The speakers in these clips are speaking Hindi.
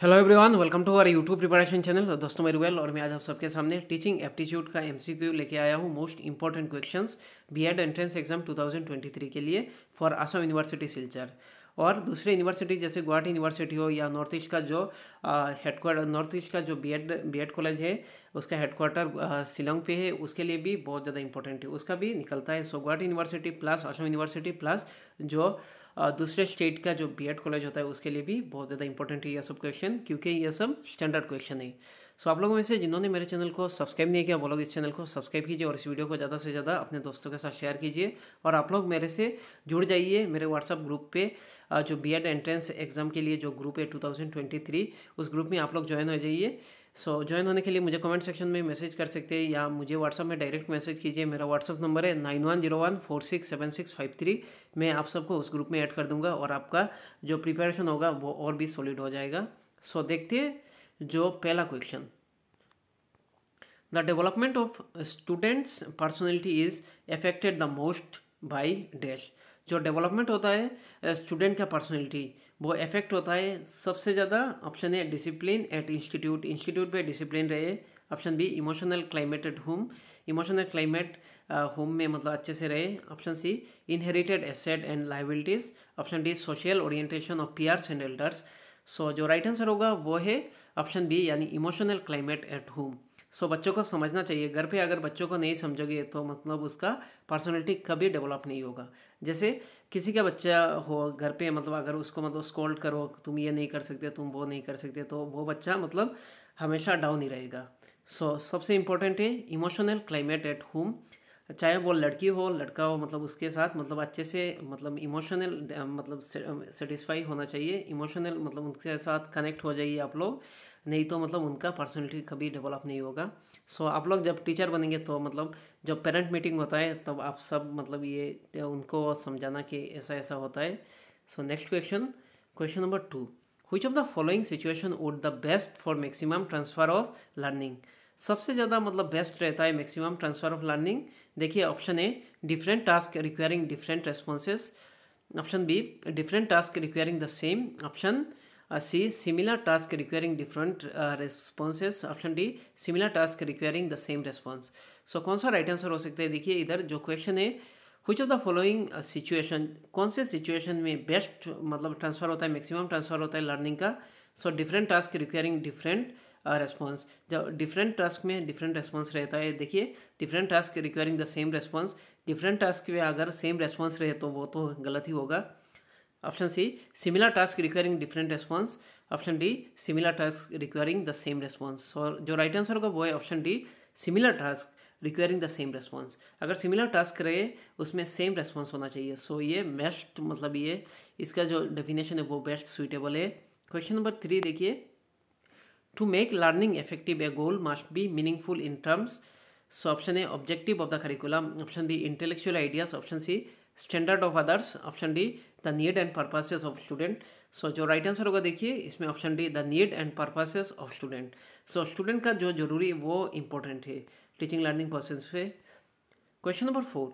Hello everyone, welcome to our YouTube preparation channel. तो दोस्तों मैं रुबेल और मैं आज आप सबके सामने टीचिंग एप्टीट्यूड का एमसीक्यू लेके आया हूँ। Most important questions BEd entrance exam 2023 के लिए फॉर असम यूनिवर्सिटी सिलचर और दूसरे यूनिवर्सिटी जैसे गुवाहाटी यूनिवर्सिटी हो या नॉर्थ ईस्ट का जो हेडक्वार्टर नॉर्थ ईस्ट का जो बीएड कॉलेज है उसका हेडक्वार्टर शिलोंग पे है, उसके लिए भी बहुत ज़्यादा इंपॉर्टेंट है, उसका भी निकलता है। So Guwahati university plus Assam university plus जो दूसरे स्टेट का जो बीएड कॉलेज होता है उसके लिए भी बहुत ज़्यादा इंपॉर्टेंट है यह सब क्वेश्चन, क्योंकि यह सब स्टैंडर्ड क्वेश्चन है। सो आप लोगों में से जिन्होंने मेरे चैनल को सब्सक्राइब नहीं किया वो लोग इस चैनल को सब्सक्राइब कीजिए और इस वीडियो को ज़्यादा से ज़्यादा अपने दोस्तों के साथ शेयर कीजिए। और आप लोग मेरे से जुड़ जाइए मेरे व्हाट्सअप ग्रुप पे, जो बीएड एंट्रेंस एग्जाम के लिए जो ग्रुप है 2023, उस ग्रुप में आप लोग ज्वाइन हो जाइए। सो ज्वाइन होने के लिए मुझे कमेंट सेक्शन में मैसेज कर सकते हैं या मुझे व्हाट्सअप में डायरेक्ट मैसेज कीजिए। मेरा व्हाट्सअप नंबर है 9101467653। मैं आप सबको उस ग्रुप में ऐड कर दूंगा और आपका जो प्रिपरेशन होगा वो और भी सॉलिड हो जाएगा। सो देखते हैं जो पहला question. The development of students personality is affected the most by dash. जो डेवलपमेंट होता है स्टूडेंट का पर्सनैलिटी वो अफेक्ट होता है सबसे ज़्यादा। ऑप्शन है डिसिप्लिन एट इंस्टीट्यूट, इंस्टीट्यूट पे डिसिप्लिन रहे। Option B emotional climate at home, emotional climate home में मतलब अच्छे से रहे। Option C inherited asset and liabilities. Option D social orientation of peers and elders. So जो राइट आंसर होगा वो है ऑप्शन बी यानी emotional climate at home. So बच्चों को समझना चाहिए, घर पे अगर बच्चों को नहीं समझोगे तो मतलब उसका पर्सनैलिटी कभी डेवलप नहीं होगा। जैसे किसी का बच्चा हो घर पे, मतलब अगर उसको मतलब स्कोल्ड करो तुम ये नहीं कर सकते तुम वो नहीं कर सकते, तो वो बच्चा मतलब हमेशा डाउन ही रहेगा। सो सबसे इम्पोर्टेंट है इमोशनल क्लाइमेट एट होम। चाहे वो लड़की हो लड़का हो, मतलब उसके साथ मतलब अच्छे से मतलब इमोशनल मतलब सेटिस्फाई होना चाहिए, इमोशनल मतलब उनके साथ कनेक्ट हो जाइए आप लोग, नहीं तो मतलब उनका पर्सनैलिटी कभी डेवलप नहीं होगा। सो आप लोग जब टीचर बनेंगे तो मतलब जब पेरेंट मीटिंग होता है तब आप सब मतलब ये उनको समझाना कि ऐसा ऐसा होता है। So next question, question number 2। Which of the following situation would the best for maximum transfer of learning. सबसे ज़्यादा मतलब बेस्ट रहता है मैक्सिमम ट्रांसफर ऑफ लर्निंग। देखिए option A different task requiring different responses. Option B different task requiring the same. Option C similar task requiring different responses. Option D similar task requiring the same response. So कौन सा राइट आंसर हो सकता है? देखिए इधर जो क्वेश्चन है which of the following situation, कौन से सिचुएशन में बेस्ट मतलब ट्रांसफर होता है, मैक्सिमम ट्रांसफर होता है लर्निंग का। So different task requiring different response. जब डिफरेंट टास्क में डिफरेंट रेस्पॉन्स रहता है, देखिए different task requiring the same response, different task में अगर सेम रेस्पॉन्स रहे तो वो तो गलत ही होगा। Option C similar task requiring different response. Option D similar task requiring the same response. और जो राइट आंसर होगा वो है option D similar task requiring the same response. अगर सिमिलर टास्क रहे उसमें सेम रेस्पॉन्स होना चाहिए। सो ये बेस्ट मतलब ये इसका जो डेफिनेशन है वो बेस्ट सुइटेबल है। क्वेश्चन नंबर 3 देखिए, to make learning effective a goal must be meaningful in terms. So option A objective of the curriculum. Option B intellectual ideas. Option C standard of others. Option D the need and purposes of student. So जो राइट आंसर होगा देखिए इसमें option D the need and purposes of student. So student का जो जरूरी वो इंपॉर्टेंट है टीचिंग लर्निंग प्रोसेस पे। Question number 4,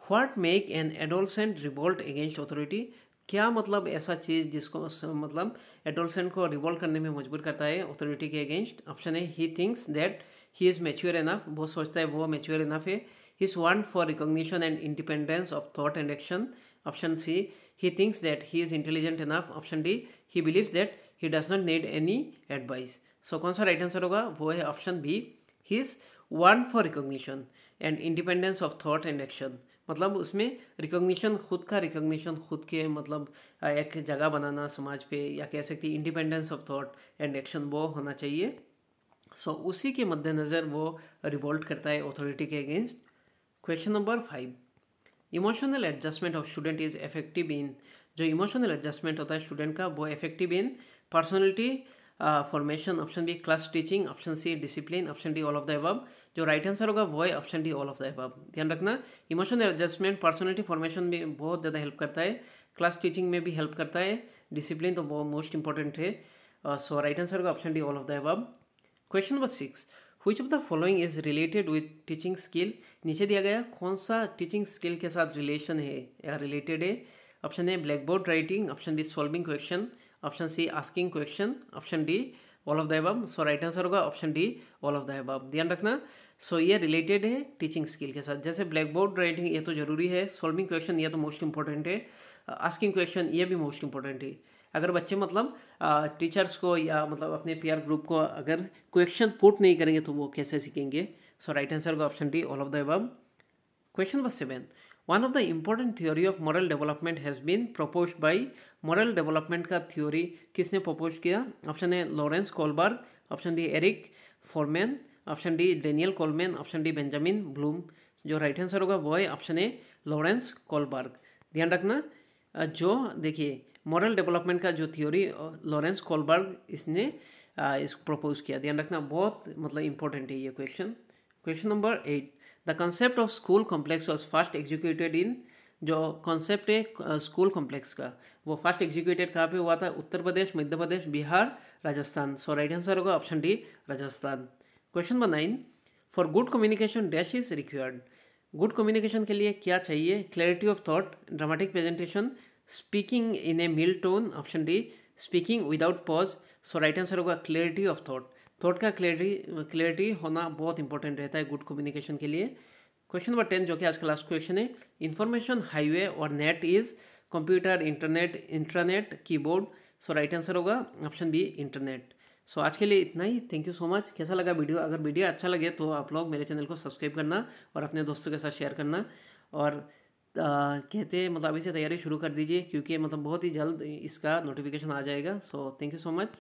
what make an adolescent revolt against authority. क्या मतलब ऐसा चीज़ जिसको मतलब एडोलसेंट को रिवोल्ट करने में मजबूर करता है अथॉरिटी के अगेंस्ट। ऑप्शन है he thinks that he is mature enough, वो सोचता है वो मैच्योर इनफ है। His want for recognition and independence of thought and action. Option C he thinks that he is intelligent enough. Option D he believes that he does not need any advice. So कौन सा राइट आंसर होगा? वो है option B his want for recognition and independence of thought and action. मतलब उसमें रिकॉग्निशन, खुद का रिकॉग्निशन, खुद के मतलब एक जगह बनाना समाज पे, या कह सकते हैं independence of thought and action वो होना चाहिए। सो उसी के मद्देनज़र वो रिवोल्ट करता है अथॉरिटी के against. Question number 5, emotional adjustment of student is effective in. जो इमोशनल एडजस्टमेंट होता है स्टूडेंट का वो effective in personality formation. Option B class teaching. Option C discipline. Option D all of the above. जो राइट आंसर होगा वो है option D all of the above. ध्यान रखना इमोशनल एडजस्टमेंट पर्सनैलिटी फॉर्मेशन में बहुत ज़्यादा हेल्प करता है, क्लास टीचिंग में भी हेल्प करता है, डिसिप्लिन तो वो मोस्ट इंपॉर्टेंट है। सो राइट आंसर होगा option D all of the above. Question number 6, which of the following is related with teaching skill. नीचे दिया गया कौन सा टीचिंग स्किल के साथ रिलेशन है या रिलेटेड है। Option A blackboard writing. Option B solving question. Option C asking question, option D all of the above. So right answer होगा option D all of the above. ध्यान रखना, सो ये रिलेटेड है टीचिंग स्किल के साथ। जैसे ब्लैक बोर्ड राइटिंग ये तो जरूरी है, सॉल्विंग क्वेश्चन ये तो मोस्ट इंपॉर्टेंट है, आस्किंग क्वेश्चन ये भी मोस्ट इंपॉर्टेंट है। अगर बच्चे मतलब टीचर्स को या मतलब अपने पीआर ग्रुप को अगर क्वेश्चन पुट नहीं करेंगे तो वो कैसे सीखेंगे। सो राइट आंसर होगा option D all of the above. Question number 7, one of the important theory of moral development has been proposed by. Moral development का थ्योरी किसने प्रपोज किया? Option A Lawrence Kohlberg, option D Eric Forman, option D Daniel Goleman, option D Benjamin Bloom. जो राइट आंसर होगा वो है ऑप्शन ए लॉरेंस कोलबर्ग। ध्यान रखना, जो देखिए मॉरल डेवलपमेंट का जो थ्योरी लॉरेंस कोलबर्ग इसने इसको प्रपोज किया। ध्यान रखना, बहुत मतलब इंपॉर्टेंट है ये question. Question number 8, the concept of school complex was first executed in. जो कॉन्सेप्ट है स्कूल कॉम्प्लेक्स का वो फर्स्ट एग्जीक्यूटेड कहाँ पे हुआ था? Uttar Pradesh, Madhya Pradesh, Bihar, Rajasthan. So right answer होगा option D Rajasthan. Question number 9, for good communication dash is required. Good communication के लिए क्या चाहिए? Clarity of thought, dramatic presentation, speaking in a mild tone, option D speaking without pause. So right answer होगा क्लैरिटी ऑफ थॉट। थॉट का क्लैरिटी होना बहुत इंपॉर्टेंट रहता है गुड कम्युनिकेशन के लिए। क्वेश्चन नंबर 10 जो कि आज का लास्ट क्वेश्चन है, इंफॉर्मेशन हाईवे और net is computer, internet, intranet, keyboard. So right answer होगा ऑप्शन बी इंटरनेट। सो आज के लिए इतना ही। Thank you so much. कैसा लगा वीडियो? अगर वीडियो अच्छा लगे तो आप लोग मेरे चैनल को सब्सक्राइब करना और अपने दोस्तों के साथ शेयर करना। और कहते हैं मतलब अभी से तैयारी शुरू कर दीजिए क्योंकि मतलब बहुत ही जल्द इसका नोटिफिकेशन आ जाएगा। So thank you so much.